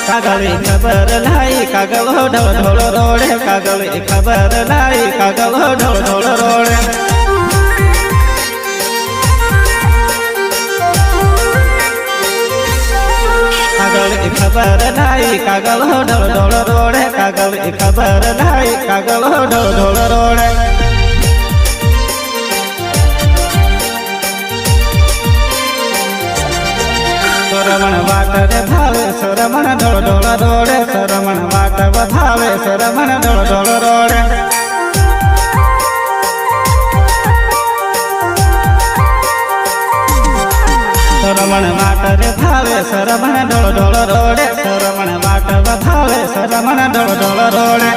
कागल खबर लाई कागल ढोल ढोल रोड़े कागल खबर लाई कागल ढोल ढोल रोड़े कागल खबर लाई कागल ढोल ढोल रोड़े कागल खबर लाई कागल ढोल ढोल रोड़े सरमण वाट रे भावे सरमण ढोल ढोल रोड़े सरमण वाट भावे सरमण ढोल ढोल रोड़े सरमण वाट रे भावे सरमण ढोल ढोल रोड़े सरमण वाट भावे सरमण ढोल ढोल रोड़े।